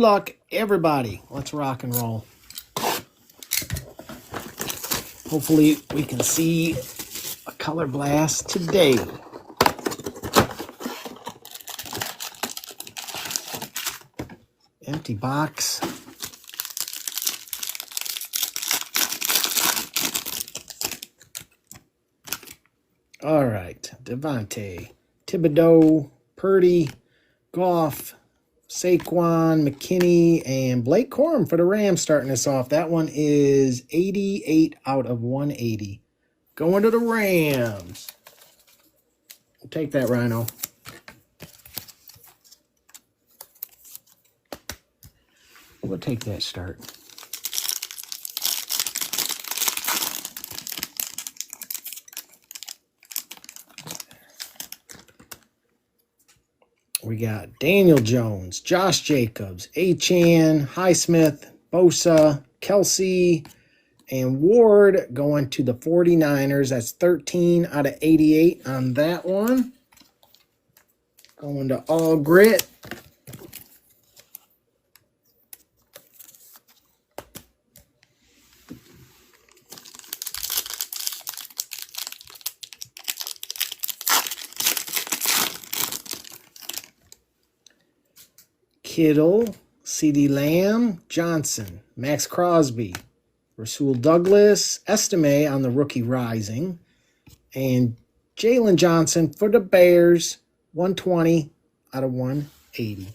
Luck, everybody. Let's rock and roll. Hopefully we can see a color blast today. Empty box. All right. Devontae, Thibodeau, Purdy, Goff, Saquon, McKinney, and Blake Corum for the Rams starting us off. That one is 88 out of 180. Going to the Rams. We'll take that, Rhino. We'll take that start. We got Daniel Jones, Josh Jacobs, Achane, Highsmith, Bosa, Kelsey, and Ward going to the 49ers. That's 13 out of 88 on that one. Going to All Grit. Kittle, CeeDee Lamb, Johnson, Max Crosby, Rasul Douglas, Estime on the rookie rising, and Jalen Johnson for the Bears, 120 out of 180.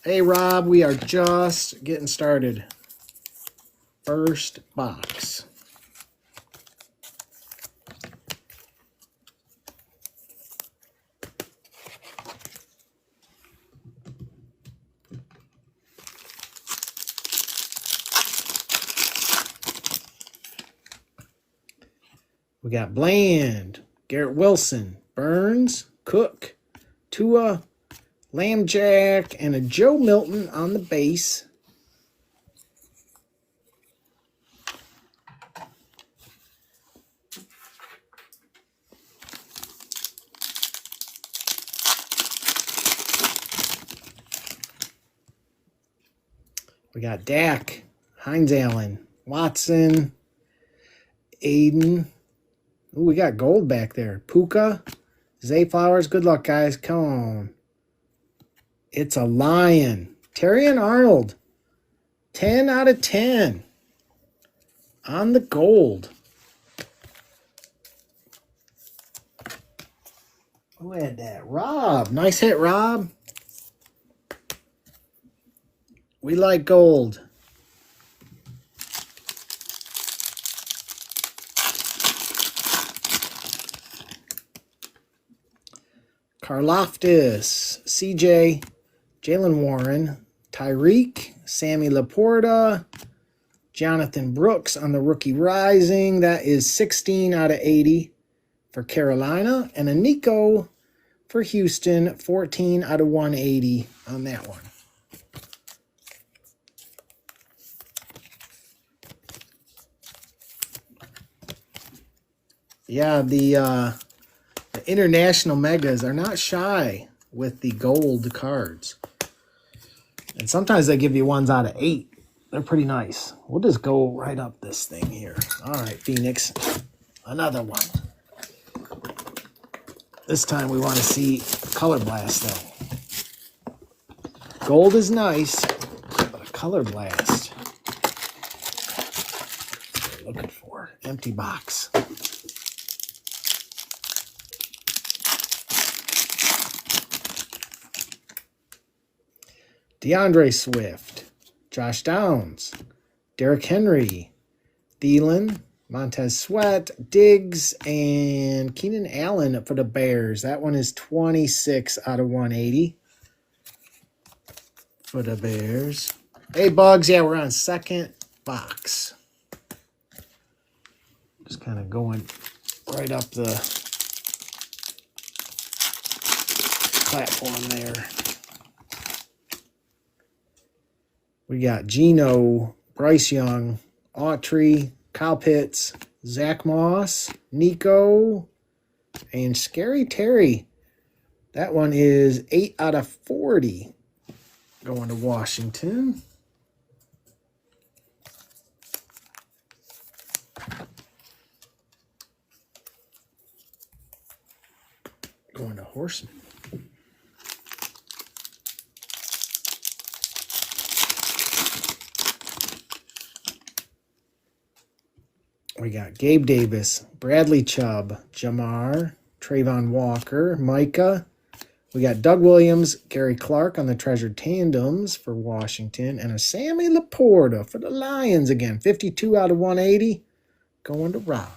Hey, Rob, we are just getting started. First box. We got Bland, Garrett Wilson, Burns, Cook, Tua, Lambjack, and a Joe Milton on the base. We got Dak, Hines Allen, Watson, Aiden. Ooh, we got gold back there. Puka, Zay Flowers. Good luck, guys. Come on. It's a Lion. Terrion Arnold. 10 out of 10. On the gold. Who had that? Rob. Nice hit, Rob. We like gold. Karlaftis, CJ, Jalen Warren, Tyreek, Sammy Laporta, Jonathan Brooks on the rookie rising. That is 16 out of 80 for Carolina. And a Nico for Houston, 14 out of 180 on that one. Yeah, the international megas are not shy with the gold cards. And sometimes they give you ones out of 8. They're pretty nice. We'll just go right up this thing here. All right, Phoenix. Another one. This time we want to see color blast, though. Gold is nice, but a color blast. That's what we're looking for. Empty box. DeAndre Swift, Josh Downs, Derrick Henry, Thielen, Montez Sweat, Diggs, and Keenan Allen for the Bears. That one is 26 out of 180 for the Bears. Hey, Bugs. Yeah, we're on second box. Just kind of going right up the platform there. We got Geno, Bryce Young, Autry, Kyle Pitts, Zach Moss, Nico, and Scary Terry. That one is 8 out of 40 Going to Washington. Going to Horseman. We got Gabe Davis, Bradley Chubb, Jamar, Trayvon Walker, Micah. We got Doug Williams, Gary Clark on the Treasured Tandems for Washington, and a Sammy Laporta for the Lions again. 52 out of 180. Going to Rob.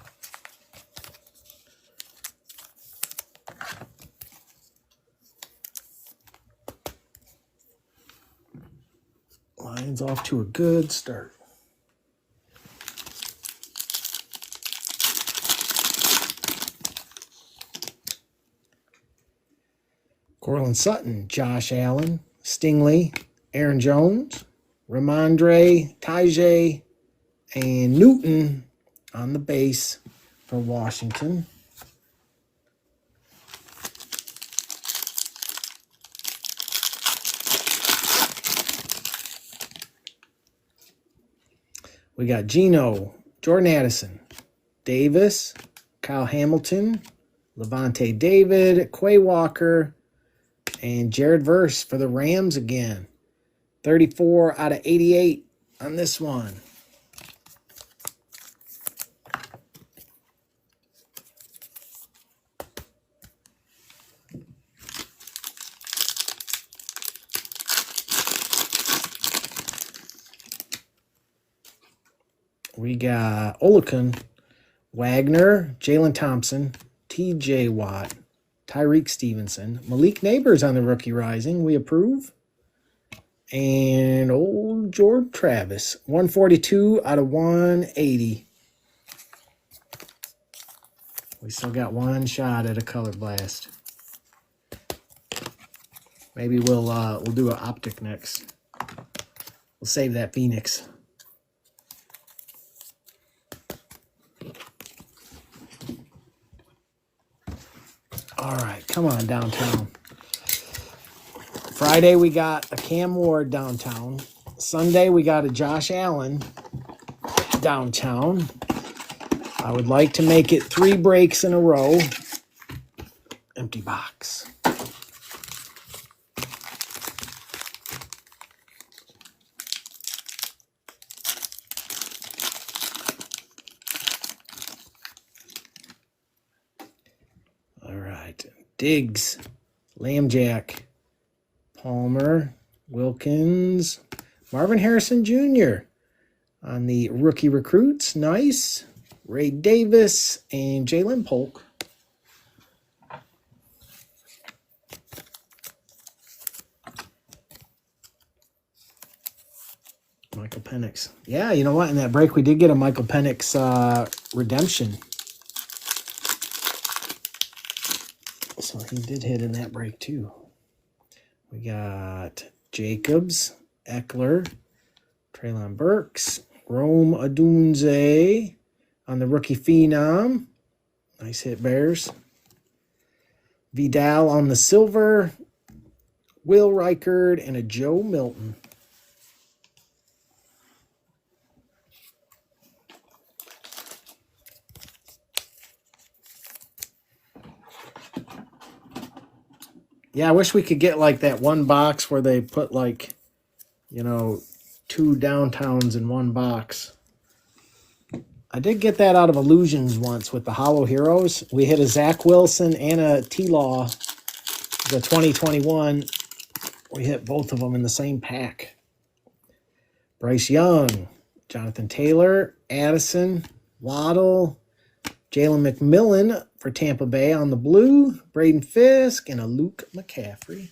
Lions off to a good start. Cortland Sutton, Josh Allen, Stingley, Aaron Jones, Ramondre, Tajay, and Newton on the base for Washington. We got Geno, Jordan Addison, Davis, Kyle Hamilton, Levante David, Quay Walker, and Jared Verse for the Rams again. 34 out of 88 on this one. We got Olakun, Wagner, Jalen Thompson, TJ Watt, Tyreek Stevenson, Malik Neighbors on the Rookie Rising. We approve. And old George Travis, 142 out of 180. We still got one shot at a color blast. Maybe we'll do an optic next. We'll save that Phoenix. All right, come on, downtown. Friday, we got a Cam Ward downtown. Sunday, we got a Josh Allen downtown. I would like to make it 3 breaks in a row. Empty box. All right. Diggs, Lambjack, Palmer, Wilkins, Marvin Harrison Jr. on the rookie recruits. Nice. Ray Davis and Jalen Polk. Michael Penix. Yeah, you know what? In that break, we did get a Michael Penix redemption. So he did hit in that break, too. We got Jacobs, Eckler, Treylon Burks, Rome Odunze on the rookie phenom. Nice hit, Bears. Vidal on the silver, Will Reichard, and a Joe Milton. Yeah, I wish we could get like that one box where they put like, you know, 2 downtowns in one box. I did get that out of Illusions once with the Hollow Heroes. We hit a Zach Wilson and a T-Law, the 2021. We hit both of them in the same pack. Bryce Young, Jonathan Taylor, Addison, Waddle, Jalen McMillan for Tampa Bay on the blue, Braden Fisk, and a Luke McCaffrey.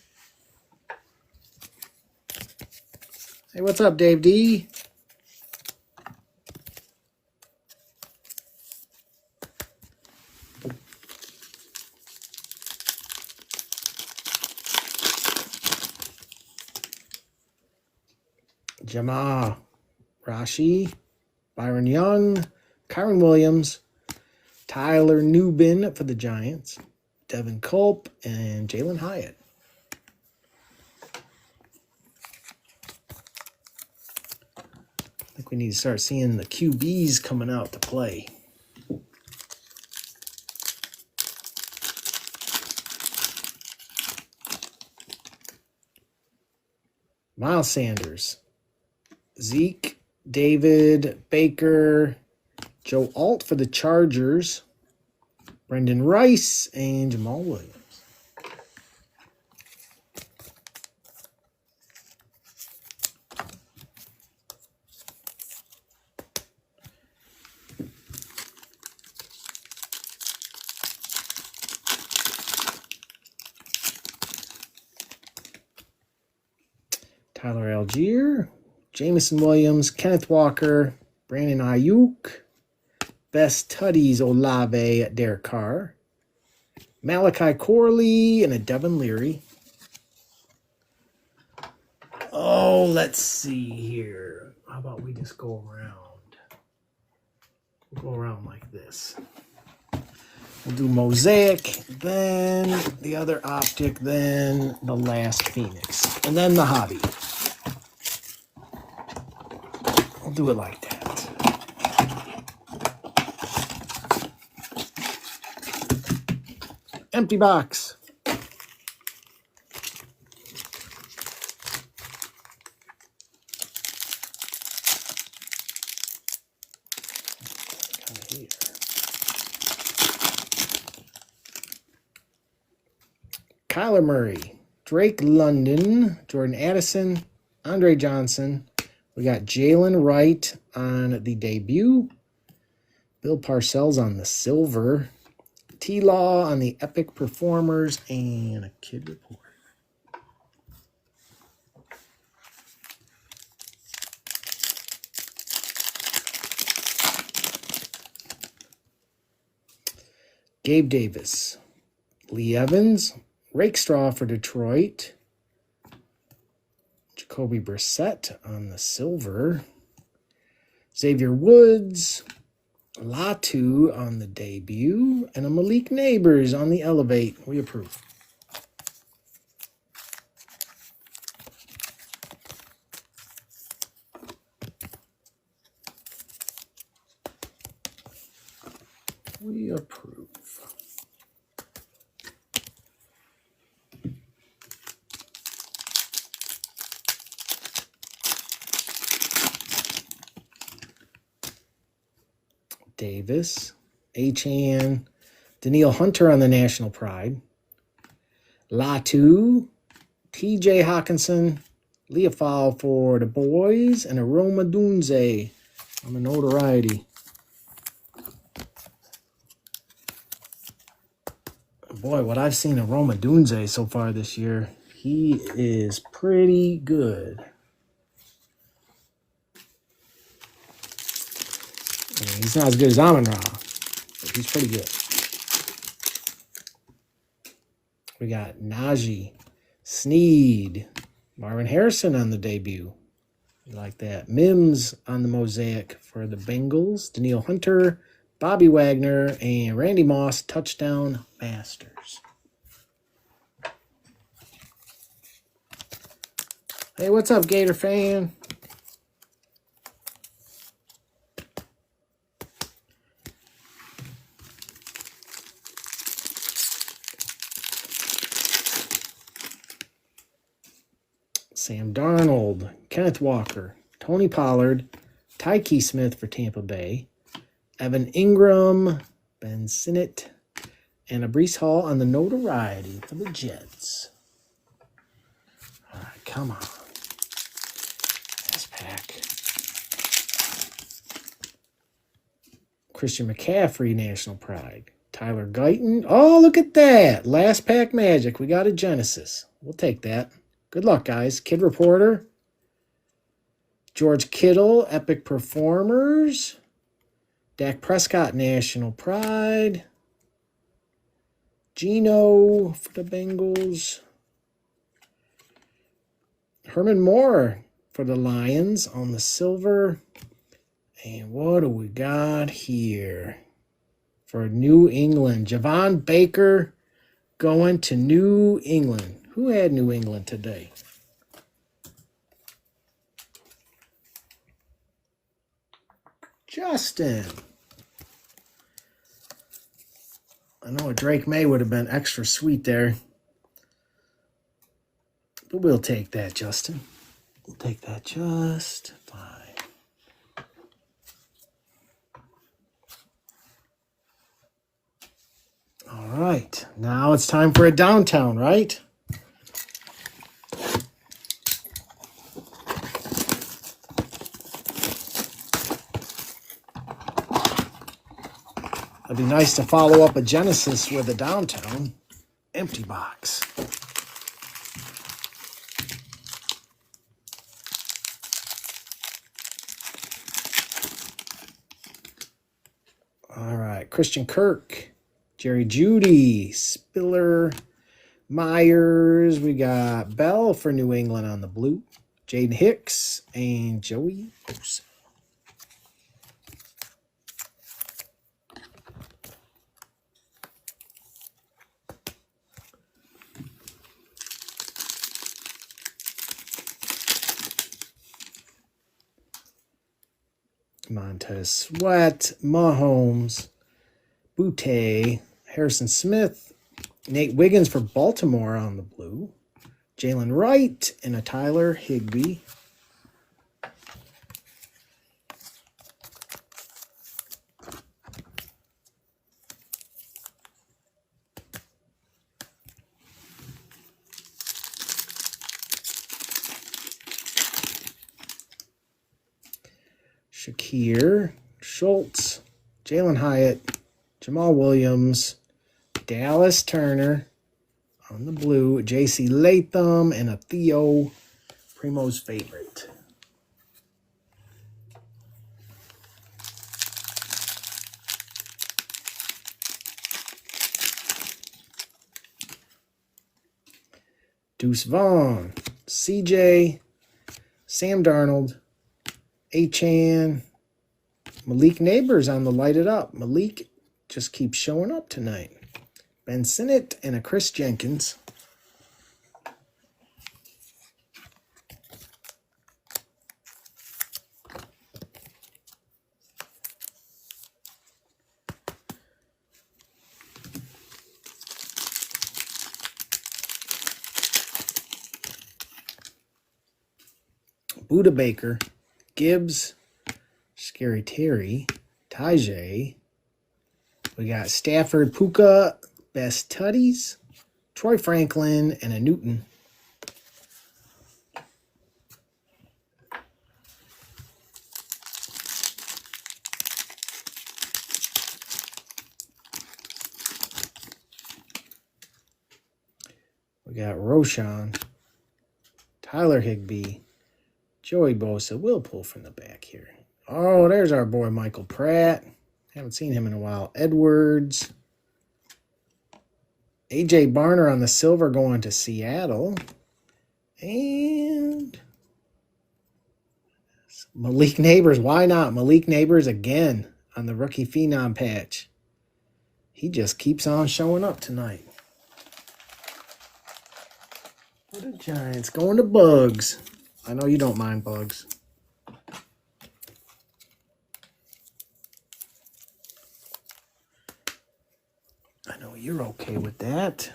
Hey, what's up, Dave D? Jamar, Rashi, Byron Young, Kyron Williams, Tyler Newbin for the Giants, Devin Culp, and Jalen Hyatt. think we need to start seeing the QBs coming out to play. Miles Sanders, Zeke, David, Baker, Joe Alt for the Chargers, Brendan Rice, and Jamal Williams. Tyler Algier, Jameson Williams, Kenneth Walker, Brandon Ayuk, Best Tuddies Olave, Derek Carr, Malachi Corley, and a Devin Leary. Oh, let's see here. How about we just go around? We'll go around like this. We'll do Mosaic, then the other Optic, then the last Phoenix, and then the Hobby. We'll do it like that. Empty box. Kyler Murray, Drake London, Jordan Addison, Andre Johnson. We got Jalen Wright on the debut. Bill Parcells on the silver. T-Law on the Epic Performers. And a Kid Report. Gabe Davis. Lee Evans. Rakestraw for Detroit. Jacoby Brissett on the silver. Xavier Woods. Latu on the debut. And a Malik Neighbors on the Elevate. We approve. We approve. Davis, Achane, Daniil Hunter on the National Pride, Latu, TJ Hawkinson, Leofau for the boys, and Aroma Dunze on the Notoriety. Boy, what I've seen of Roma Dunze so far this year, he is pretty good. I mean, he's not as good as Amon-Ra, but he's pretty good. We got Najee, Sneed, Marvin Harrison on the debut. You like that. Mims on the Mosaic for the Bengals. Daniil Hunter, Bobby Wagner, and Randy Moss, touchdown masters. Hey, what's up, Gator fan? Sam Darnold, Kenneth Walker, Tony Pollard, Tyke Smith for Tampa Bay, Evan Ingram, Ben Sinnott, and a Breece Hall on the Notoriety for the Jets. All right, come on. Last pack. Christian McCaffrey, National Pride. Tyler Guyton. Oh, look at that. Last pack magic. We got a Genesis. We'll take that. Good luck, guys. Kid Reporter. George Kittle, Epic Performers. Dak Prescott, National Pride. Geno for the Bengals. Herman Moore for the Lions on the silver. And what do we got here? For New England, Javon Baker going to New England. Who had New England today? Justin. I know a Drake May would have been extra sweet there. But we'll take that, Justin. We'll take that just fine. All right. Now it's time for a downtown, right? It'd be nice to follow up a Genesis with a downtown. Empty box. All right. Christian Kirk, Jerry Jeudy, Spiller, Myers. We got Bell for New England on the blue. Jaden Hicks and Joey Bosa. Montez Sweat, Mahomes, Boutte, Harrison Smith, Nate Wiggins for Baltimore on the blue, Jalen Wright, and a Tyler Higbee. Shakir, Schultz, Jalen Hyatt, Jamal Williams, Dallas Turner on the blue, J.C. Latham, and a Theo, Primo's favorite. Deuce Vaughn, CJ, Sam Darnold, Achane, Malik Neighbors on the light it up. Malik just keeps showing up tonight. Ben Sinnott and a Chris Jenkins. Buda Baker, Gibbs, Scary Terry, Tajay. We got Stafford, Puka, Best Tutties, Troy Franklin, and a Newton. We got Roshan, Tyler Higbee, Joey Bosa. We'll pull from the back here. Oh, there's our boy Michael Pratt. Haven't seen him in a while. Edwards. A.J. Barner on the silver going to Seattle. And Malik Neighbors. Why not? Malik Neighbors again on the rookie phenom patch. He just keeps on showing up tonight. For the Giants. Going to Bugs. I know you don't mind Bugs. I know you're okay with that.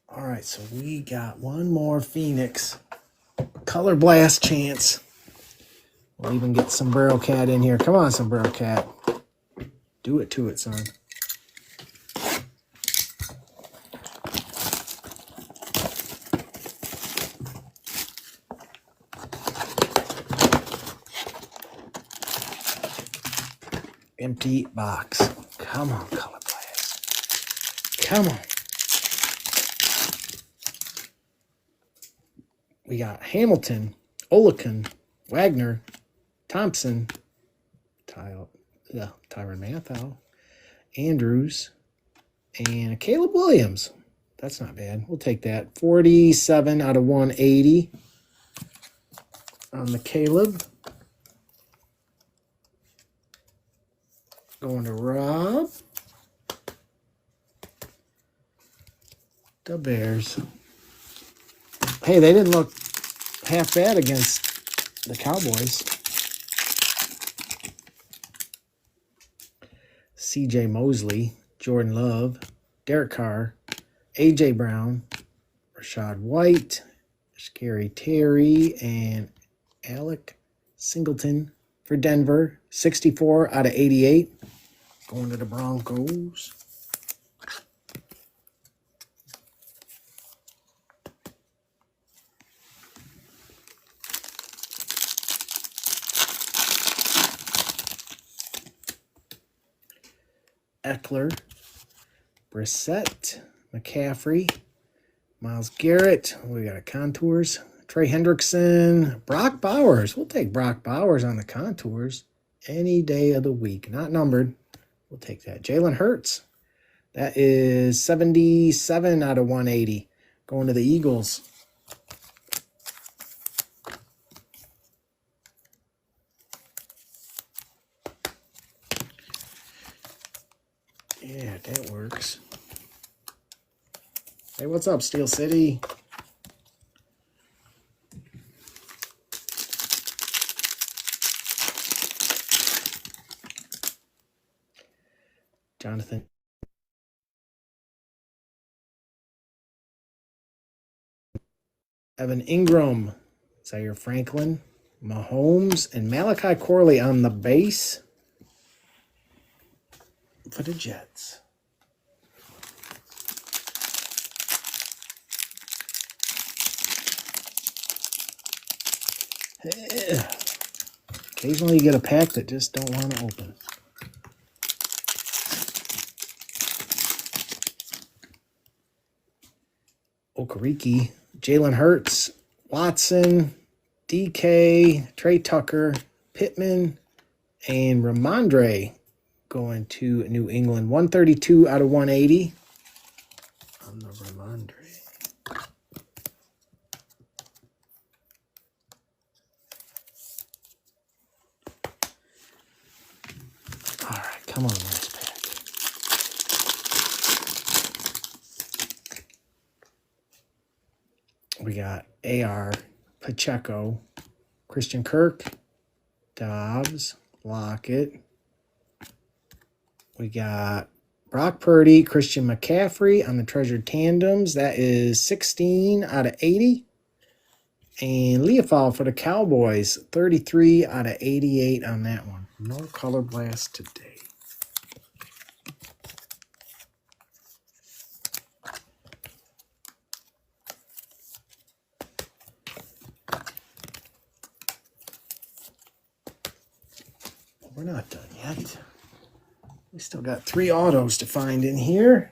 All right, so we got one more Phoenix Color Blast chance. We'll even get Sombrero Cat in here. Come on, Sombrero Cat. Do it to it, son. Empty box. Come on, Color Blast. Come on. We got Hamilton, Olaken, Wagner, Thompson, Tyron Matthau, Andrews, and Caleb Williams. That's not bad. We'll take that. 47 out of 180 on the Caleb. Going to Rob. The Bears. Hey, they didn't look half bad against the Cowboys. C.J. Mosley, Jordan Love, Derek Carr, A.J. Brown, Rashad White, Scary Terry, and Alec Singleton for Denver. 64 out of 88. Going to the Broncos. Eckler, Brissett, McCaffrey, Myles Garrett. We got a contours. Trey Hendrickson, Brock Bowers. We'll take Brock Bowers on the contours any day of the week. Not numbered. We'll take that. Jalen Hurts. That is 77 out of 180. Going to the Eagles. Yeah, that works. Hey, what's up, Steel City? Jonathan. Evan Ingram. Zaire Franklin. Mahomes. And Malachi Corley on the base for the Jets. Occasionally you get a pack that just don't want to open. Okereke, Jalen Hurts, Watson, DK, Trey Tucker, Pittman, and Ramondre going to New England. 132 out of 180 on the Ramondre. All right, come on, last pack. We got AR, Pacheco, Christian Kirk, Dobbs, Lockett. We got Brock Purdy, Christian McCaffrey on the Treasured Tandems. That is 16 out of 80. And Leofold for the Cowboys, 33 out of 88 on that one. No color blast today. We're not done yet. We still got 3 autos to find in here.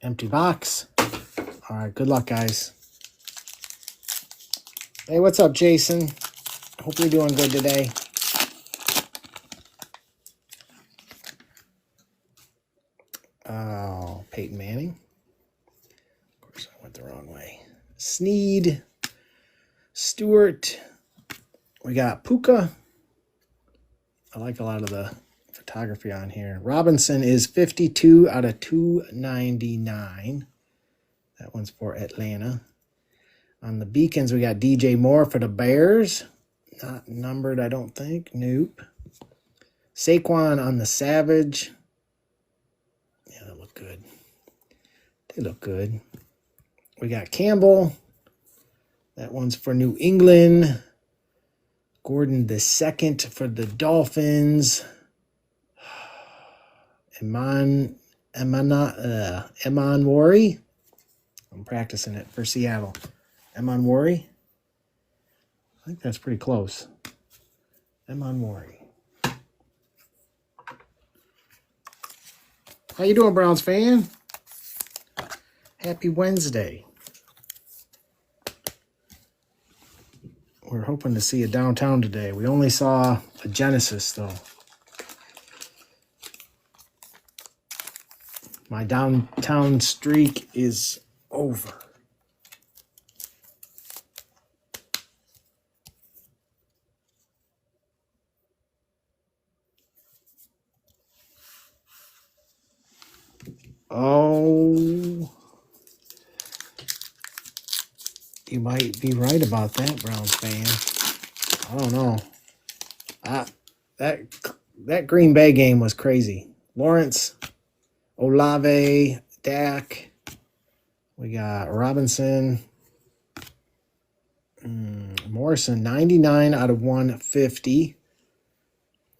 Empty box. All right, good luck, guys. Hey, what's up, Jason? Hope you're doing good today. Oh, Peyton Manning. Of course, I went the wrong way. Sneed. Stewart. We got Puka. I like a lot of the photography on here. Robinson is 52 out of 299. That one's for Atlanta. On the Beacons, we got DJ Moore for the Bears. Not numbered, I don't think. Nope. Saquon on the Savage. Yeah, they look good. They look good. We got Campbell. That one's for New England. Gordon the second for the Dolphins. Eman Wari. I'm practicing it for Seattle. Eman Wari. I think that's pretty close. Eman Wari. How you doing, Browns fan? Happy Wednesday. We're hoping to see a downtown today. We only saw a Genesis, though. My downtown streak is over. Oh, you might be right about that, Browns fan. I don't know. That Green Bay game was crazy. Lawrence, Olave, Dak. We got Robinson, Morrison, 99 out of 150.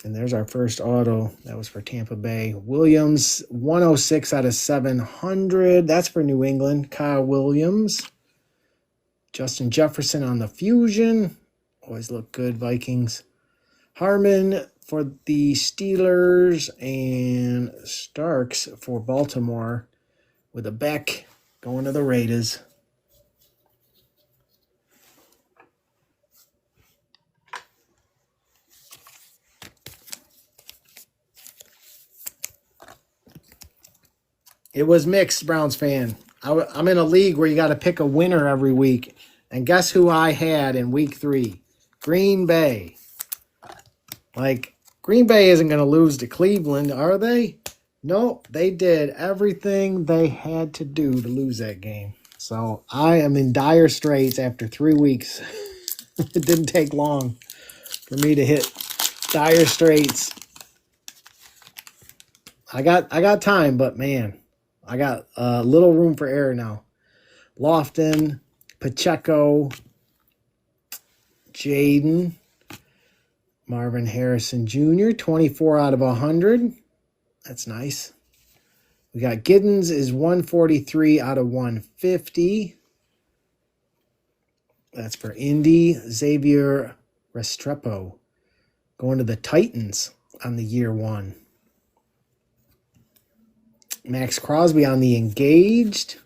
And there's our first auto. That was for Tampa Bay. Williams, 106 out of 700. That's for New England. Kyle Williams. Justin Jefferson on the Fusion. Always look good, Vikings. Harmon for the Steelers. And Starks for Baltimore. With a Beck going to the Raiders. It was mixed, Browns fan. I'm in a league where you got to pick a winner every week. And guess who I had in week 3? Green Bay. Like, Green Bay isn't going to lose to Cleveland, are they? No, they did everything they had to do to lose that game. So I am in dire straits after 3 weeks. It didn't take long for me to hit dire straits. I got time, but man, I got a little room for error now. Lofton, Pacheco, Jaden, Marvin Harrison Jr., 24 out of 100. That's nice. We got Giddens is 143 out of 150. That's for Indy. Xavier Restrepo going to the Titans on the year 1. Max Crosby on the engaged.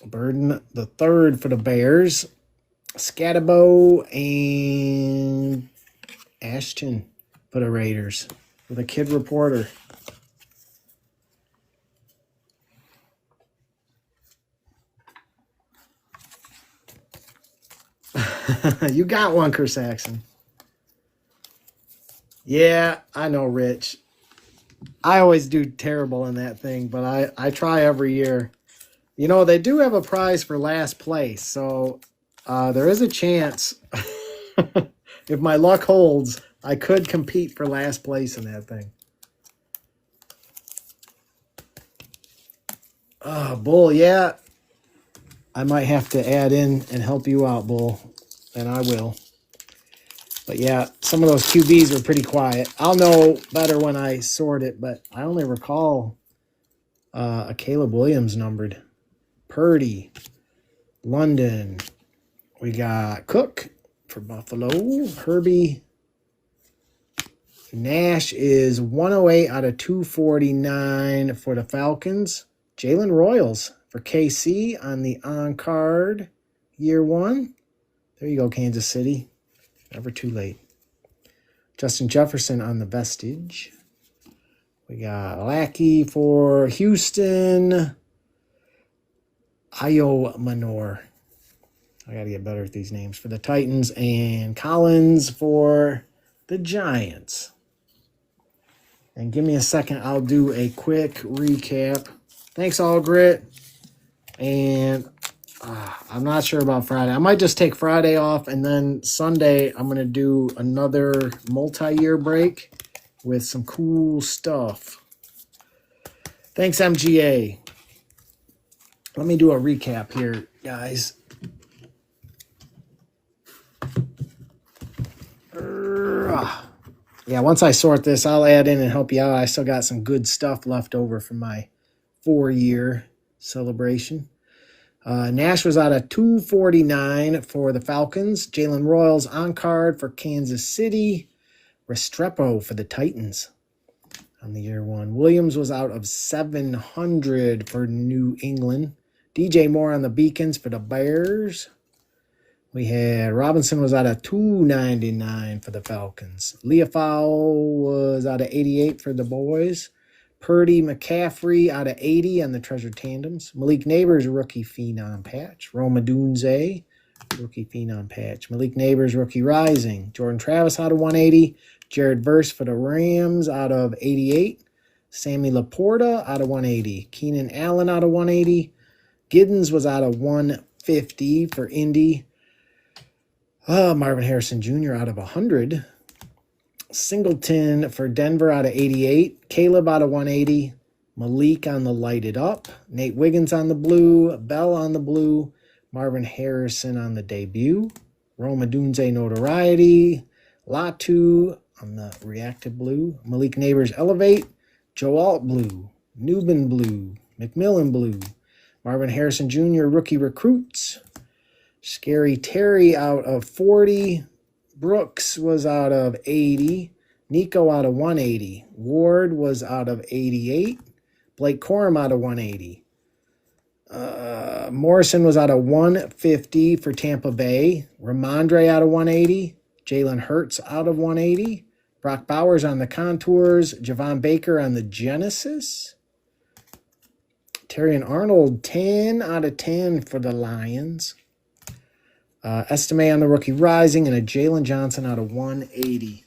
Burden the third for the Bears. Scatabo and Ashton for the Raiders. For the Kid Reporter. You got one, Chris Saxon. Yeah, I know, Rich. I always do terrible in that thing, but I try every year. You know, they do have a prize for last place, so there is a chance, if my luck holds, I could compete for last place in that thing. Bull, yeah. I might have to add in and help you out, Bull, and I will. But yeah, some of those QBs were pretty quiet. I'll know better when I sort it, but I only recall a Caleb Williams numbered. Purdy, London. We got Cook for Buffalo. Herbie. Nash is 108 out of 249 for the Falcons. Jalen Royals for KC on the on-card year 1. There you go, Kansas City. Never too late. Justin Jefferson on the vestige. We got Lackey for Houston. Ayo Manor. I got to get better at these names. For the Titans. And Collins for the Giants. And give me a second. I'll do a quick recap. Thanks, All Grit. And I'm not sure about Friday. I might just take Friday off, and then Sunday I'm going to do another multi-year break with some cool stuff. Thanks, MGA. Let me do a recap here, guys. Yeah, once I sort this, I'll add in and help you out. I still got some good stuff left over from my 4-year celebration. Nash was out of 249 for the Falcons. Jalen Royals on card for Kansas City. Restrepo for the Titans on the year 1. Williams was out of 700 for New England. DJ Moore on the Beacons for the Bears. We had Robinson was out of 299 for the Falcons. Leafau was out of 88 for the boys. Purdy McCaffrey out of 80 on the Treasure Tandems. Malik Neighbors, rookie phenom patch. Roma Dunze, rookie phenom patch. Malik Neighbors, rookie rising. Jordan Travis out of 180. Jared Verse for the Rams out of 88. Sammy Laporta out of 180. Keenan Allen out of 180. Giddens was out of 150 for Indy. Marvin Harrison Jr. out of 100. Singleton for Denver out of 88. Caleb out of 180. Malik on the lighted up. Nate Wiggins on the blue. Bell on the blue. Marvin Harrison on the debut. Rome Odunze notoriety. Latu on the reactive blue. Malik Neighbors elevate. Joe Alt blue. Newbin blue. McMillan blue. Marvin Harrison Jr. rookie recruits. Scary Terry out of 40. Brooks was out of 80. Nico out of 180. Ward was out of 88. Blake Corum out of 180. Morrison was out of 150 for Tampa Bay. Ramondre out of 180. Jalen Hurts out of 180. Brock Bowers on the contours. Javon Baker on the Genesis. Terrion Arnold, 10 out of 10 for the Lions. Estime on the rookie rising, and a Jalen Johnson out of 180.